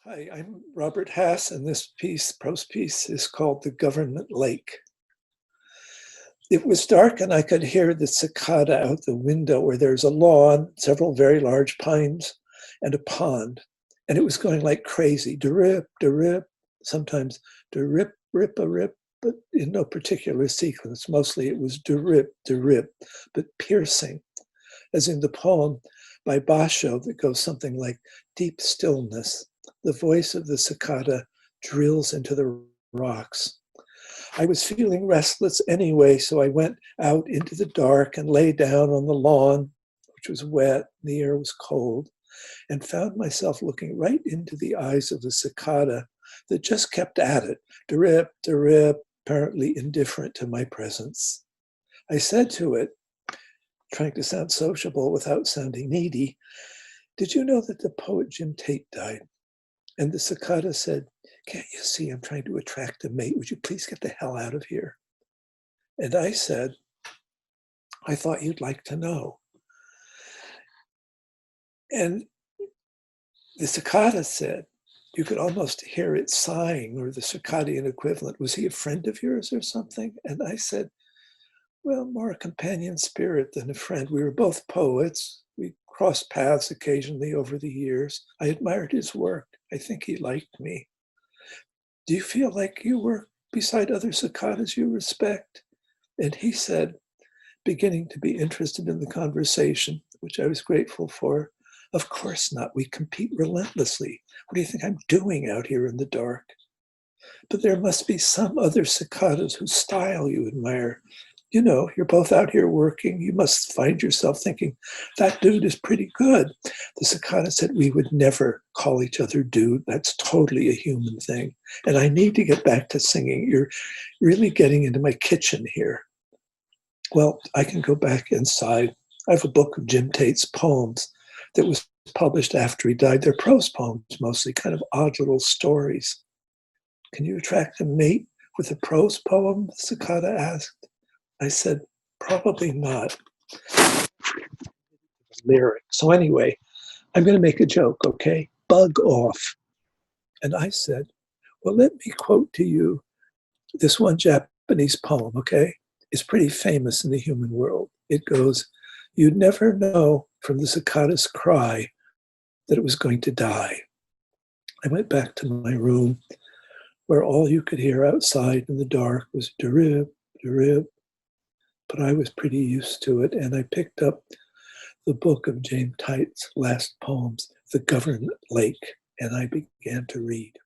Hi, I'm Robert Hass, and this prose piece, is called The Government Lake. It was dark, and I could hear the cicada out the window where there's a lawn, several very large pines, and a pond. And it was going like crazy, derip, derip, sometimes derip, rip, a rip, but in no particular sequence. Mostly it was derip, derip, but piercing, as in the poem by Basho that goes something like deep stillness. The voice of the cicada drills into the rocks. I was feeling restless anyway, so I went out into the dark and lay down on the lawn, which was wet, the air was cold, and found myself looking right into the eyes of the cicada that just kept at it, derip, derip, apparently indifferent to my presence. I said to it, trying to sound sociable without sounding needy, "Did you know that the poet Jim Tate died?" And the cicada said, "Can't you see I'm trying to attract a mate? Would you please get the hell out of here?" And I said, "I thought you'd like to know." And the cicada said, you could almost hear it sighing, or the circadian equivalent, "Was he a friend of yours or something?" And I said, "Well, more a companion spirit than a friend. We were both poets. We crossed paths occasionally over the years. I admired his work. I think he liked me. Do you feel like you work beside other cicadas you respect?" And he said, beginning to be interested in the conversation, which I was grateful for, "Of course not. We compete relentlessly. What do you think I'm doing out here in the dark? But there must be some other cicadas whose style you admire. You know, you're both out here working. You must find yourself thinking, that dude is pretty good." The cicada said, "We would never call each other dude. That's totally a human thing. And I need to get back to singing. You're really getting into my kitchen here." Well, I can go back inside. I have a book of Jim Tate's poems that was published after he died. They're prose poems, mostly kind of odd little stories. "Can you attract a mate with a prose poem?" the cicada asked. I said, "Probably not." Lyric. So anyway, I'm going to make a joke, okay? Bug off. And I said, "Well, let me quote to you this one Japanese poem, okay? It's pretty famous in the human world. It goes, 'You'd never know from the cicada's cry that it was going to die.'" I went back to my room where all you could hear outside in the dark was derib, derib, but I was pretty used to it, and I picked up the book of James Tate's last poems, The Government Lake, and I began to read.